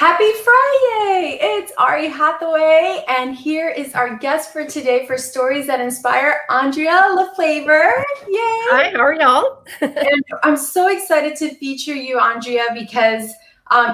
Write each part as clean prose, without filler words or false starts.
Happy Friday! It's Ari Hathaway, and here is our guest for today for Stories That Inspire, Andrea LaFlavor. Yay! Hi, how are y'all? And I'm so excited to feature you, Andrea, because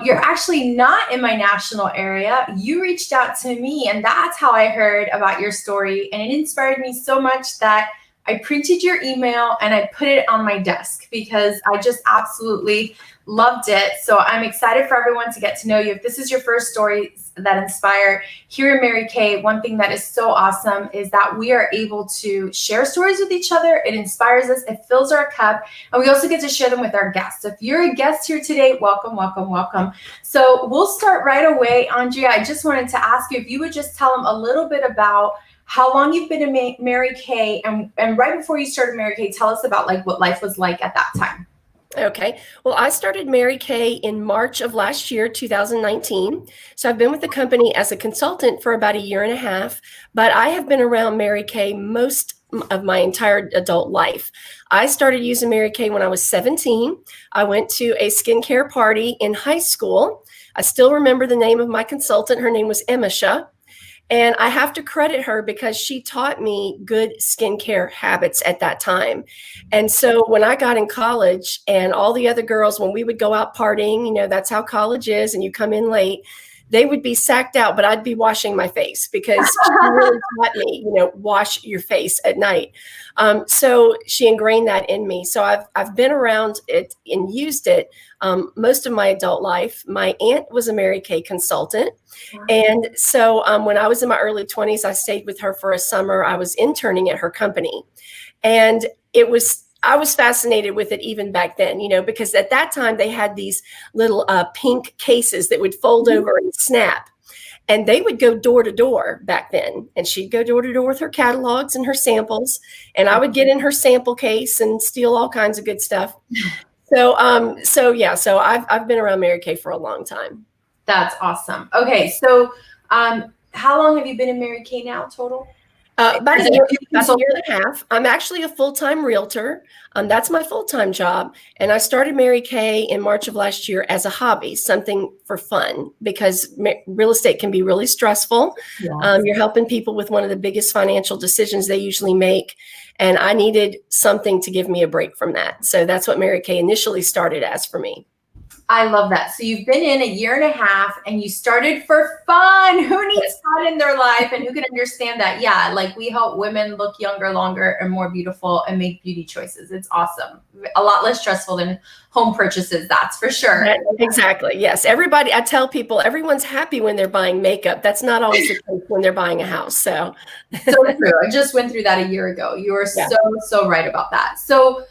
you're actually not in my national area. You reached out to me, and that's how I heard about your story, and it inspired me so much that I printed your email and I put it on my desk because I just absolutely loved it. So I'm excited for everyone to get to know you. If this is your first story that inspire here in Mary Kay, one thing that is so awesome is that we are able to share stories with each other. It inspires us, it fills our cup, and we also get to share them with our guests. So if you're a guest here today, welcome, welcome, welcome. So we'll start right away. Andrea, I just wanted to ask you if you would just tell them a little bit about how long you've been in Mary Kay, and right before you started Mary Kay, tell us about like what life was like at that time. Okay. Well, I started Mary Kay in March of last year, 2019. So I've been with the company as a consultant for about a year and a half, but I have been around Mary Kay most of my entire adult life. I started using Mary Kay when I was 17. I went to a skincare party in high school. I still remember the name of my consultant. Her name was Emisha. And I have to credit her because she taught me good skincare habits at that time. And so when I got in college and all the other girls, when we would go out partying, that's how college is, and you come in late, they would be sacked out, but I'd be washing my face because she really taught me, wash your face at night. So she ingrained that in me. So I've been around it and used it most of my adult life. My aunt was a Mary Kay consultant. And so when I was in my early 20s, I stayed with her for a summer. I was interning at her company. And I was fascinated with it even back then, because at that time they had these little pink cases that would fold over and snap. And they would go door to door back then. And she'd go door to door with her catalogs and her samples. And I would get in her sample case and steal all kinds of good stuff. So I've been around Mary Kay for a long time. That's awesome. Okay. So how long have you been in Mary Kay now total? About a year and a half. I'm actually a full-time realtor. That's my full-time job. And I started Mary Kay in March of last year as a hobby, something for fun, because real estate can be really stressful. Yes. You're helping people with one of the biggest financial decisions they usually make. And I needed something to give me a break from that. So that's what Mary Kay initially started as for me. I love that. So you've been in a year and a half and you started for fun. Who needs fun in their life, and who can understand that? Yeah, like we help women look younger, longer, and more beautiful and make beauty choices. It's awesome. A lot less stressful than home purchases, that's for sure. Exactly. Yes. Everybody, I tell people, everyone's happy when they're buying makeup. That's not always the case when they're buying a house. So true. I just went through that a year ago. You are so right about that. So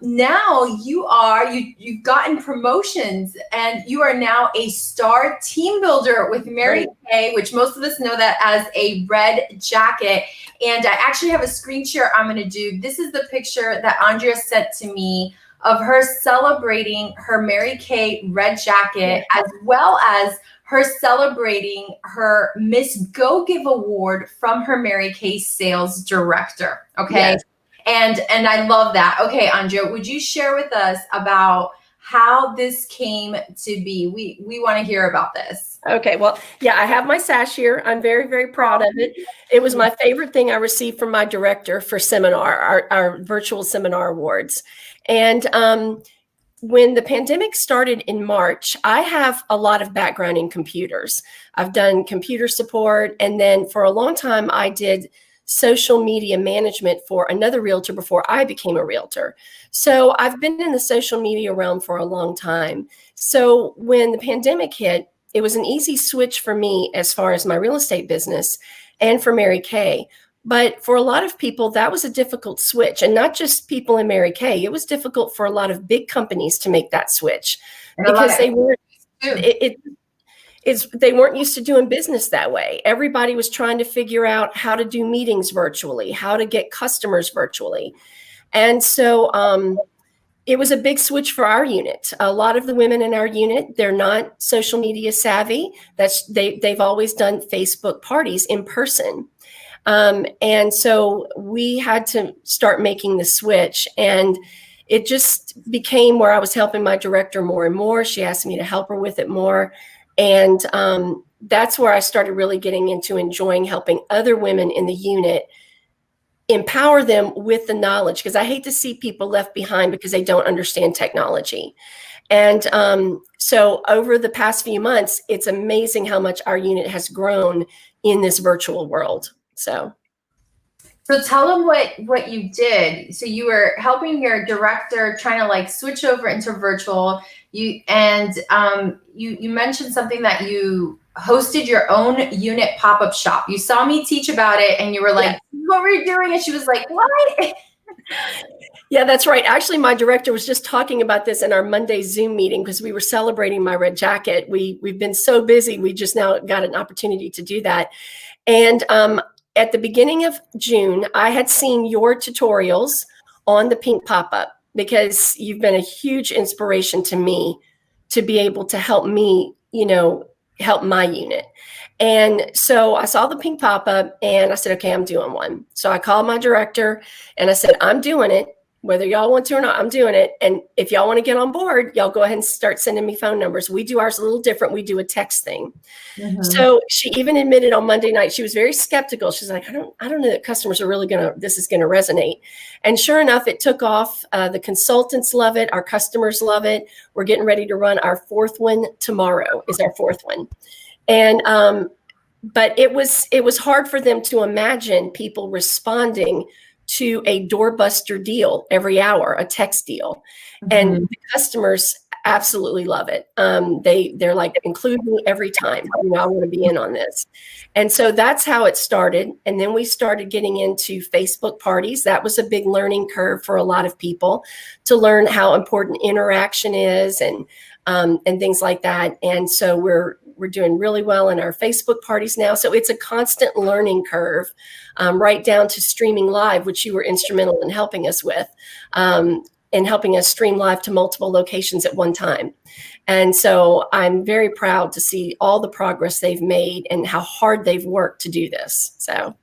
now you've gotten promotions and you are now a star team builder with Mary Kay, which most of us know that as a red jacket. And I actually have a screen share I'm going to do. This is the picture that Andrea sent to me of her celebrating her Mary Kay red jacket, as well as her celebrating her Miss Go Give award from her Mary Kay sales director. Okay. Yes. And I love that. Okay, Andrea, would you share with us about how this came to be? We want to hear about this. Okay, well, yeah, I have my sash here. I'm very, very proud of it. It was my favorite thing I received from my director for seminar, our virtual seminar awards. And when the pandemic started in March, I have a lot of background in computers. I've done computer support, and then for a long time I did social media management for another realtor before I became a realtor. So I've been in the social media realm for a long time. So when the pandemic hit, it was an easy switch for me as far as my real estate business and for Mary Kay. But for a lot of people, that was a difficult switch, and not just people in Mary Kay. It was difficult for a lot of big companies to make that switch because they weren't. They weren't used to doing business that way. Everybody was trying to figure out how to do meetings virtually, how to get customers virtually. And so it was a big switch for our unit. A lot of the women in our unit, they're not social media savvy. They've always done Facebook parties in person. And so we had to start making the switch, and it just became where I was helping my director more and more. She asked me to help her with it more. And that's where I started really getting into enjoying helping other women in the unit, empower them with the knowledge, because I hate to see people left behind because they don't understand technology. And so over the past few months, it's amazing how much our unit has grown in this virtual world. So tell them what you did. So you were helping your director trying to like switch over into virtual. You mentioned something that you hosted your own unit pop-up shop. You saw me teach about it and you were like, yeah, what were you doing? And she was like, what? Yeah, that's right. Actually, my director was just talking about this in our Monday Zoom meeting because we were celebrating my red jacket. We've been so busy. We just now got an opportunity to do that. And at the beginning of June, I had seen your tutorials on the pink pop-up because you've been a huge inspiration to me to be able to help me, help my unit. And so I saw the pink pop-up and I said, okay, I'm doing one. So I called my director and I said, I'm doing it. Whether y'all want to or not, I'm doing it. And if y'all want to get on board, y'all go ahead and start sending me phone numbers. We do ours a little different. We do a text thing. Mm-hmm. So she even admitted on Monday night, she was very skeptical. She's like, I don't know that customers are really this is going to resonate. And sure enough, it took off. The consultants love it. Our customers love it. We're getting ready to run our fourth one tomorrow is our fourth one. And, but it was hard for them to imagine people responding to a doorbuster deal every hour, a text deal. Mm-hmm. And the customers absolutely love it. They're like, include me every time. I want to be in on this. And so that's how it started. And then we started getting into Facebook parties. That was a big learning curve for a lot of people to learn how important interaction is and things like that. And so we're doing really well in our Facebook parties now. So it's a constant learning curve, right down to streaming live, which you were instrumental in helping us with, and helping us stream live to multiple locations at one time. And so I'm very proud to see all the progress they've made and how hard they've worked to do this. So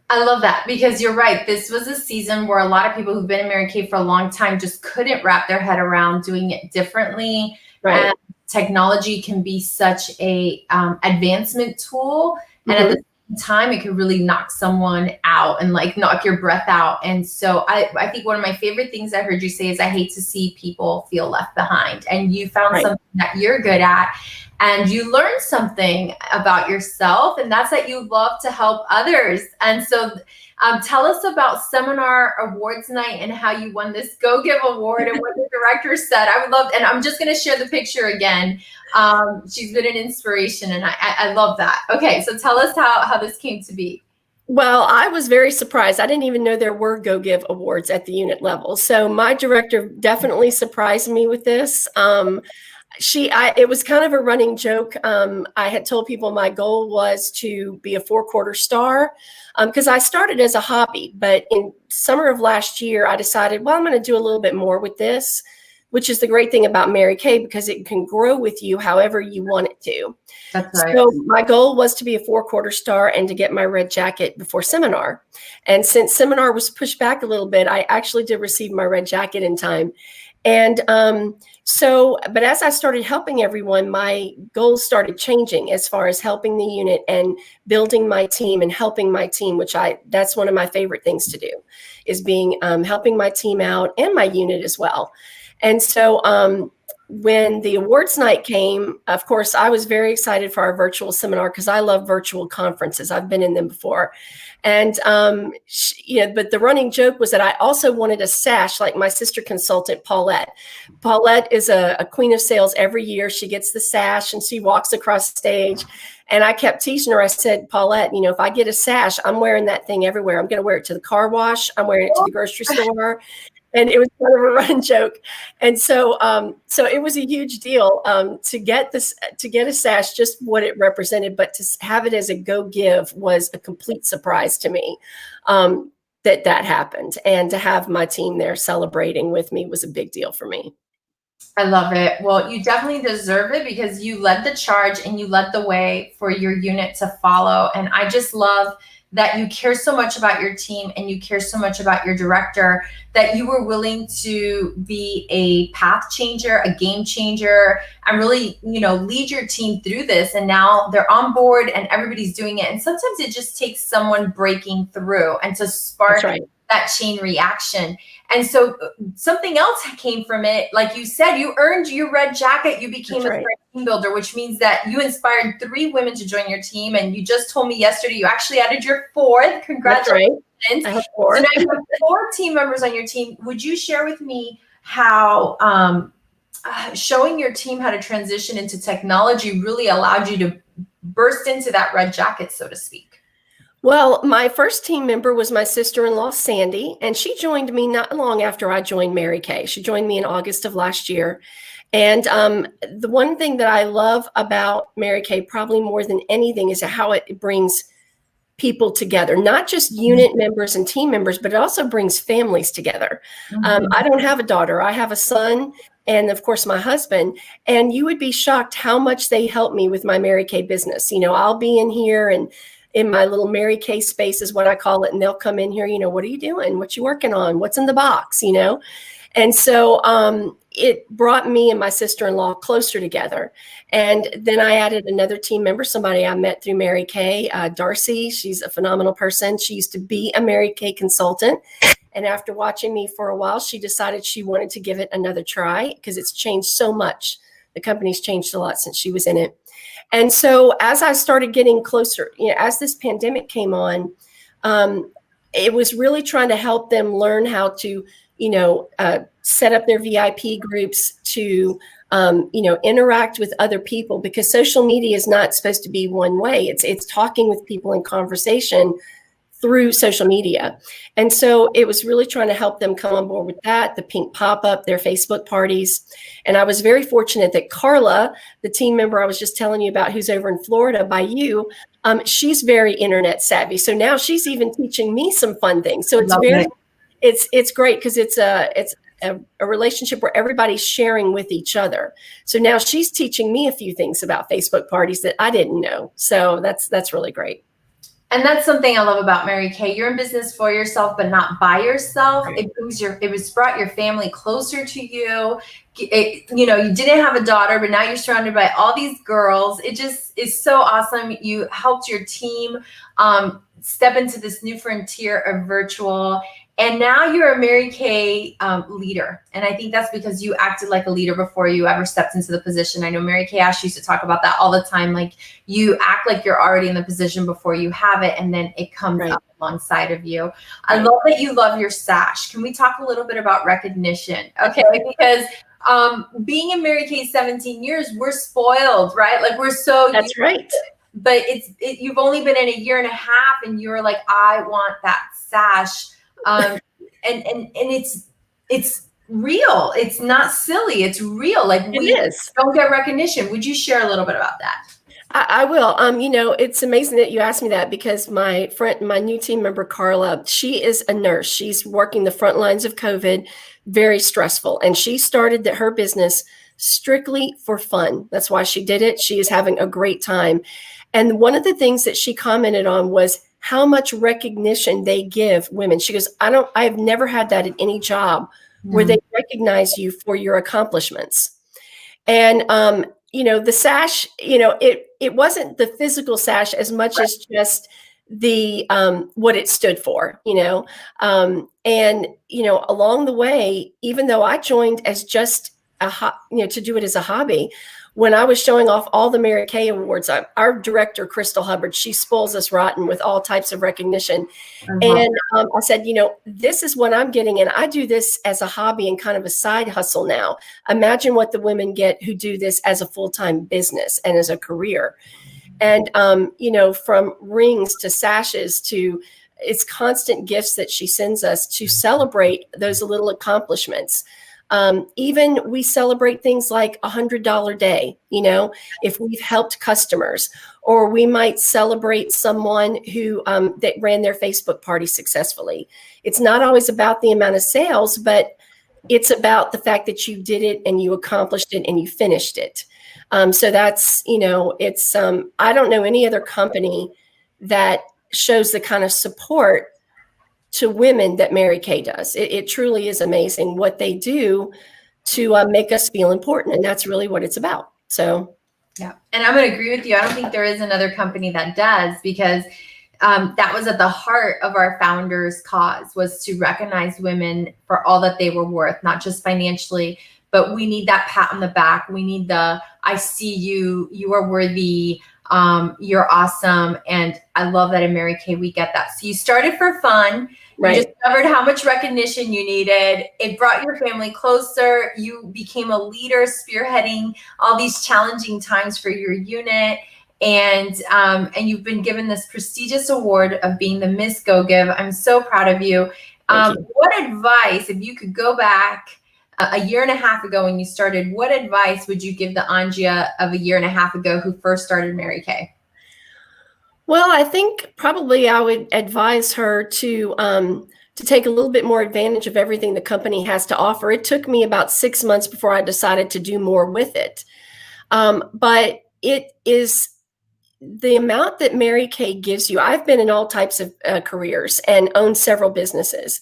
I love that because you're right. This was a season where a lot of people who've been in Mary Kay for a long time just couldn't wrap their head around doing it differently. Right. And technology can be such a advancement tool. Mm-hmm. And at the same time, it could really knock someone out and like knock your breath out. And so I think one of my favorite things I heard you say is I hate to see people feel left behind. And you found right. something that you're good at. And you learned something about yourself, and that's that you love to help others. And so tell us about Seminar Awards Night and how you won this Go Give Award and what the director said. I would love, and I'm just going to share the picture again. She's been an inspiration, and I love that. Okay, so tell us how this came to be. Well, I was very surprised. I didn't even know there were Go Give Awards at the unit level. So my director definitely surprised me with this. It was kind of a running joke. I had told people my goal was to be a 4-quarter star because I started as a hobby. But in summer of last year, I decided, well, I'm going to do a little bit more with this, which is the great thing about Mary Kay because it can grow with you however you want it to. That's right. So my goal was to be a 4-quarter star and to get my red jacket before Seminar. And since Seminar was pushed back a little bit, I actually did receive my red jacket in time. And but as I started helping everyone, my goals started changing as far as helping the unit and building my team and helping my team, that's one of my favorite things to do is being helping my team out and my unit as well. And so when the awards night came, of course, I was very excited for our virtual seminar because I love virtual conferences. I've been in them before. And, but the running joke was that I also wanted a sash like my sister consultant, Paulette. Paulette is a queen of sales every year. She gets the sash and she walks across stage. And I kept teasing her. I said, Paulette, if I get a sash, I'm wearing that thing everywhere. I'm going to wear it to the car wash. I'm wearing it to the grocery store. And it was kind of a running joke. And so it was a huge deal to get a sash, just what it represented, but to have it as a go give was a complete surprise to me that happened. And to have my team there celebrating with me was a big deal for me. I love it. Well, you definitely deserve it because you led the charge and you led the way for your unit to follow. And I just love that you care so much about your team and you care so much about your director that you were willing to be a path changer, a game changer, and really, lead your team through this. And now they're on board and everybody's doing it. And sometimes it just takes someone breaking through and to spark that chain reaction. And so something else came from it. Like you said, you earned your red jacket. You became a team builder, which means that you inspired 3 women to join your team. And you just told me yesterday you actually added your 4th. Congratulations. I have 4. So now you have 4 team members on your team. Would you share with me how showing your team how to transition into technology really allowed you to burst into that red jacket, so to speak? Well, my first team member was my sister-in-law, Sandy, and she joined me not long after I joined Mary Kay. She joined me in August of last year. And the one thing that I love about Mary Kay, probably more than anything, is how it brings people together, not just unit members and team members, but it also brings families together. I don't have a daughter. I have a son and, of course, my husband. And you would be shocked how much they help me with my Mary Kay business. I'll be in here and in my little Mary Kay space is what I call it. And they'll come in here, what are you doing? What you working on? What's in the box? And so it brought me and my sister-in-law closer together. And then I added another team member, somebody I met through Mary Kay, Darcy. She's a phenomenal person. She used to be a Mary Kay consultant. And after watching me for a while, she decided she wanted to give it another try because it's changed so much. The company's changed a lot since she was in it. And so as I started getting closer, as this pandemic came on, it was really trying to help them learn how to, set up their VIP groups to, interact with other people, because social media is not supposed to be one way. It's talking with people in conversation through social media. And so it was really trying to help them come on board with that, the pink pop-up, their Facebook parties. And I was very fortunate that Carla, the team member I was just telling you about, who's over in Florida by you, she's very internet savvy. So now she's even teaching me some fun things. So it's great because it's a relationship where everybody's sharing with each other. So now she's teaching me a few things about Facebook parties that I didn't know. So that's really great. And that's something I love about Mary Kay. You're in business for yourself, but not by yourself. Right. It brought your family closer to you. You didn't have a daughter, but now you're surrounded by all these girls. It just is so awesome. You helped your team step into this new frontier of virtual. And now you're a Mary Kay leader. And I think that's because you acted like a leader before you ever stepped into the position. I know Mary Kay Ash used to talk about that all the time. Like, you act like you're already in the position before you have it, and then it comes up alongside of you. I love that you love your sash. Can we talk a little bit about recognition? Okay, because being in Mary Kay 17 years, we're spoiled, right? Like, we're so That's right. But you've only been in a year and a half, and you're like, I want that sash. And it's real. It's not silly. It's real. Like, we don't get recognition. Would you share a little bit about that? I will. It's amazing that you asked me that, because my new team member, Carla, she is a nurse. She's working the front lines of COVID, very stressful. And she started her business strictly for fun. That's why she did it. She is having a great time. And one of the things that she commented on was how much recognition they give women. She goes, I have never had that at any job where they recognize you for your accomplishments. And, the sash, it wasn't the physical sash as much as just the, what it stood for, and, along the way, even though I joined as just to do it as a hobby, when I was showing off all the Mary Kay awards, our director, Crystal Hubbard, she spoils us rotten with all types of recognition. And I said, this is what I'm getting. And I do this as a hobby and kind of a side hustle now. Imagine what the women get who do this as a full-time business and as a career. And, from rings to sashes to it's constant gifts that she sends us to celebrate those little accomplishments. Even we celebrate things like $100 day, if we've helped customers, or we might celebrate someone who that ran their Facebook party successfully. It's not always about the amount of sales, but it's about the fact that you did it and you accomplished it and you finished it. So that's, it's, I don't know any other company that shows the kind of support to women that Mary Kay does. It truly is amazing what they do to make us feel important. And that's really what it's about. So, yeah. And I'm going to agree with you. I don't think there is another company that does, because that was at the heart of our founders' cause, was to recognize women for all that they were worth, not just financially, but we need that pat on the back. We need the, I see you, you are worthy, you're awesome. And I love that in Mary Kay, we get that. So you started for fun. right. You discovered how much recognition you needed. It brought your family closer. You became a leader, spearheading all these challenging times for your unit. And you've been given this prestigious award of being the Miss Go Give. I'm so proud of you. What advice, if you could go back a year and a half ago when you started, what advice would you give the Andrea of a year and a half ago who first started Mary Kay? Well, I think probably I would advise her to take a little bit more advantage of everything the company has to offer. It took me about 6 months before I decided to do more with it. But it is the amount that Mary Kay gives you. I've been in all types of careers and owned several businesses.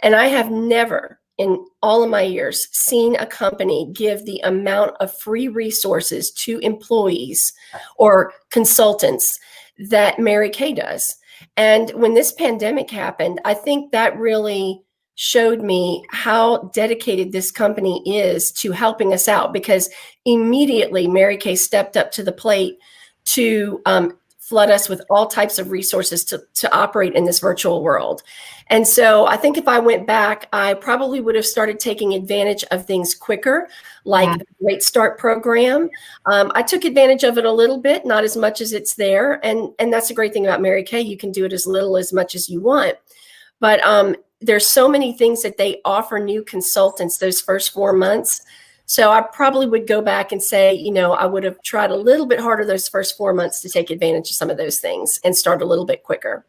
And I have never in all of my years seen a company give the amount of free resources to employees or consultants that Mary Kay does. And when this pandemic happened, I think that really showed me how dedicated this company is to helping us out, because immediately Mary Kay stepped up to the plate to flood us with all types of resources to operate in this virtual world. And so I think if I went back, I probably would have started taking advantage of things quicker, like the Great Start program. I took advantage of it a little bit, not as much as it's there. And that's the great thing about Mary Kay. You can do it as little, as much as you want. But there's so many things that they offer new consultants those first 4 months. So I probably would go back and say, I would have tried a little bit harder those first 4 months to take advantage of some of those things and start a little bit quicker.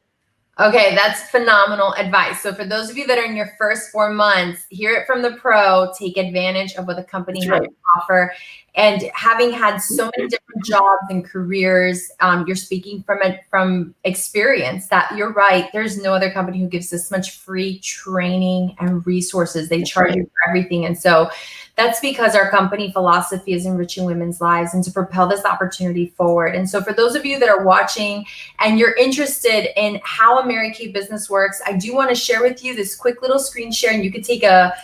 Okay, that's phenomenal advice. So for those of you that are in your first 4 months, hear it from the pro, take advantage of what the company has to offer. And having had so many different jobs and careers, you're speaking from experience that you're right. There's no other company who gives this much free training and resources. They charge you for everything. And so that's because our company philosophy is enriching women's lives and to propel this opportunity forward. And so for those of you that are watching and you're interested in how a Mary Kay business works, I do want to share with you this quick little screen share, and you could take a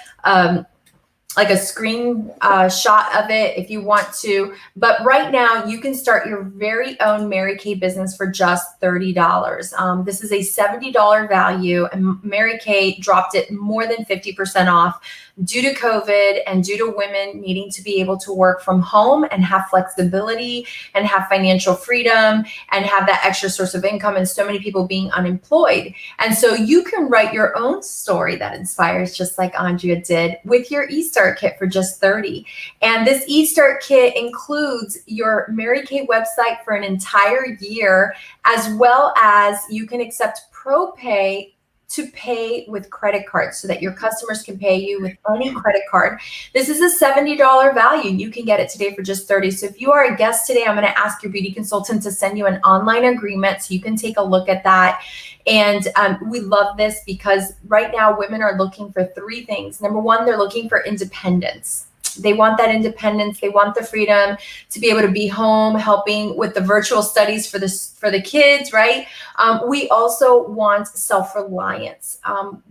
screen shot of it if you want to. But right now you can start your very own Mary Kay business for just $30. This is a $70 value, and Mary Kay dropped it more than 50% off due to COVID and due to women needing to be able to work from home and have flexibility and have financial freedom and have that extra source of income, and so many people being unemployed. And so you can write your own story that inspires, just like Andrea did, with your eStart kit for just $30. And this eStart kit includes your Mary Kay website for an entire year, as well as you can accept ProPay to pay with credit cards so that your customers can pay you with any credit card. This is a $70 value. You can get it today for just $30. So if you are a guest today, I'm going to ask your beauty consultant to send you an online agreement so you can take a look at that. And we love this because right now women are looking for 3 things. Number one, they're looking for independence. They want that independence. They want the freedom to be able to be home, helping with the virtual studies for the kids, right? We also want self-reliance.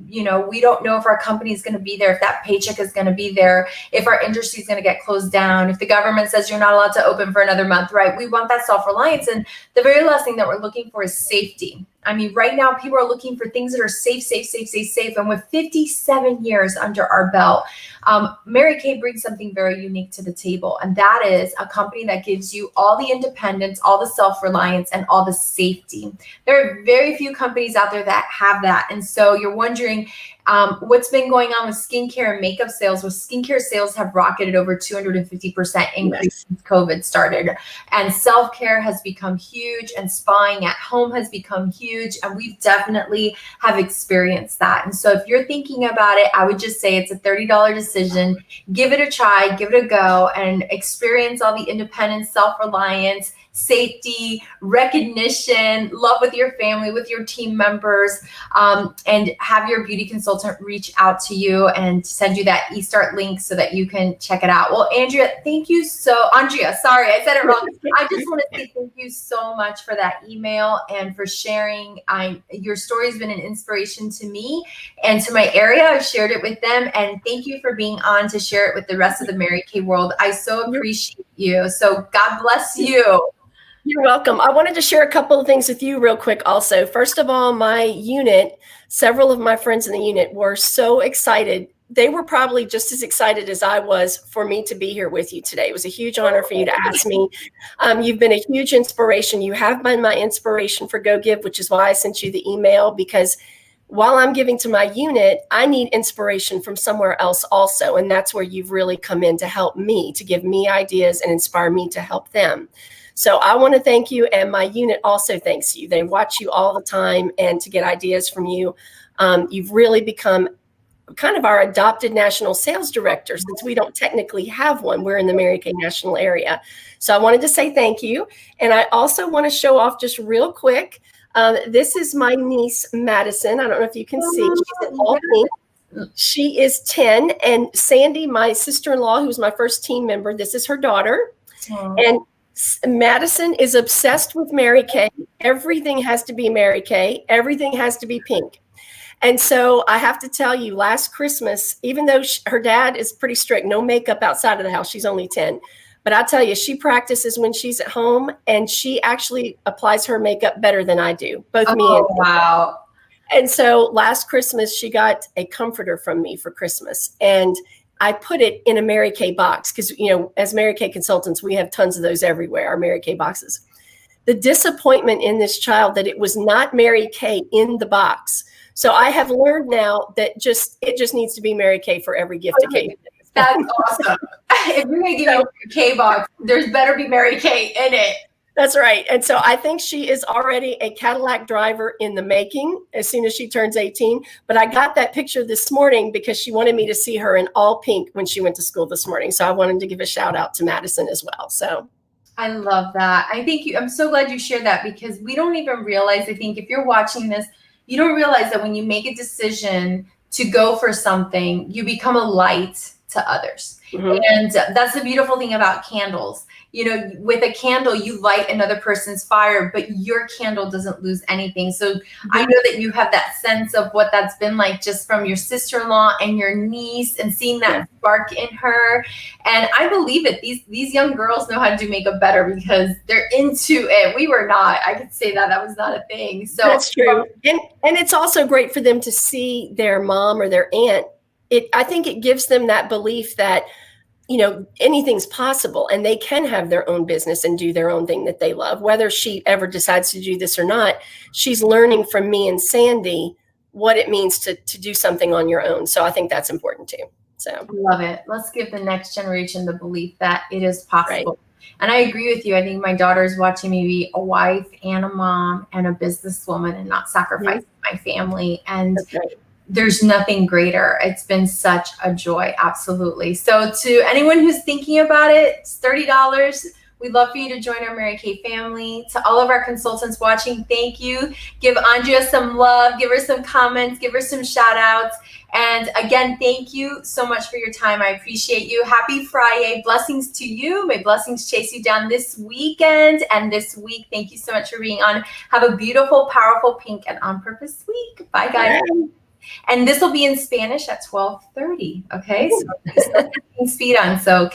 We don't know if our company is going to be there, if that paycheck is going to be there, if our industry is going to get closed down, if the government says you're not allowed to open for another month, right? We want that self-reliance. And the very last thing that we're looking for is safety. I mean, right now people are looking for things that are safe. And with 57 years under our belt, Mary Kay brings something very unique to the table. And that is a company that gives you all the independence, all the self-reliance, and all the safety. There are very few companies out there that have that. And so you're wondering, What's been going on with skincare and makeup sales? Well, skincare sales have rocketed over 250% increase since COVID started. And self-care has become huge, and spying at home has become huge. And we've definitely have experienced that. And so if you're thinking about it, I would just say it's a $30 decision. Give it a try, give it a go, and experience all the independence, self-reliance, safety, recognition, love with your family, with your team members, and have your beauty consultant reach out to you and send you that eStart link so that you can check it out. Well, Andrea, sorry, I said it wrong. I just want to say thank you so much for that email and for sharing. Your story has been an inspiration to me and to my area. I've shared it with them, and thank you for being on to share it with the rest of the Mary Kay world. I so appreciate you. So God bless you. You're welcome. I wanted to share a couple of things with you real quick also. First of all, my unit, several of my friends in the unit were so excited. They were probably just as excited as I was for me to be here with you today. It was a huge honor for you to ask me. You've been a huge inspiration. You have been my inspiration for Go Give, which is why I sent you the email, because while I'm giving to my unit, I need inspiration from somewhere else also. And that's where you've really come in to help me, to give me ideas and inspire me to help them. So I want to thank you, and my unit also thanks you. They watch you all the time, and to get ideas from you. You've really become kind of our adopted national sales director, since we don't technically have one. We're in the Mary Kay national area. So I wanted to say thank you. And I also want to show off just real quick. This is my niece, Madison. I don't know if you can see. She's in all pink. She is 10. And Sandy, my sister-in-law, who's my first team member, this is her daughter. And Madison is obsessed with Mary Kay. Everything has to be Mary Kay. Everything has to be pink. And so I have to tell you, last Christmas, even though her dad is pretty strict, no makeup outside of the house, she's only 10. But I'll tell you, she practices when she's at home, and she actually applies her makeup better than I do, both me and her. Wow. And so last Christmas, she got a comforter from me for Christmas. And I put it in a Mary Kay box because, as Mary Kay consultants, we have tons of those everywhere, our Mary Kay boxes. The disappointment in this child that it was not Mary Kay in the box. So I have learned now that it just needs to be Mary Kay for every gift occasion. That's awesome. If you're going to give me a K box, there's better be Mary Kay in it. That's right. And so I think she is already a Cadillac driver in the making as soon as she turns 18. But I got that picture this morning because she wanted me to see her in all pink when she went to school this morning. So I wanted to give a shout out to Madison as well. So I love that. I think I'm so glad you shared that, because we don't even realize, I think if you're watching this, you don't realize that when you make a decision to go for something, you become a light to others. Mm-hmm. And that's the beautiful thing about candles. With a candle, you light another person's fire, but your candle doesn't lose anything. So mm-hmm. I know that you have that sense of what that's been like just from your sister-in-law and your niece, and seeing that spark in her. And I believe it. These young girls know how to do makeup better because they're into it. We were not. I could say that was not a thing. So that's true. And it's also great for them to see their mom or their aunt. I think it gives them that belief that, anything's possible, and they can have their own business and do their own thing that they love. Whether she ever decides to do this or not, she's learning from me and Sandy what it means to do something on your own. So I think that's important too. So love it. Let's give the next generation the belief that it is possible. Right. And I agree with you. I think my daughter's watching me be a wife and a mom and a businesswoman and not sacrifice my family. And there's nothing greater. It's been such a joy. Absolutely. So to anyone who's thinking about it, it's $30. We'd love for you to join our Mary Kay family. To all of our consultants watching, thank you. Give Andrea some love, give her some comments, give her some shout outs. And again, thank you so much for your time. I appreciate you. Happy Friday. Blessings to you. May blessings chase you down this weekend and this week. Thank you so much for being on. Have a beautiful, powerful, pink, and on purpose week. Bye, guys. And this will be in Spanish at 12:30. Okay, so speed on. So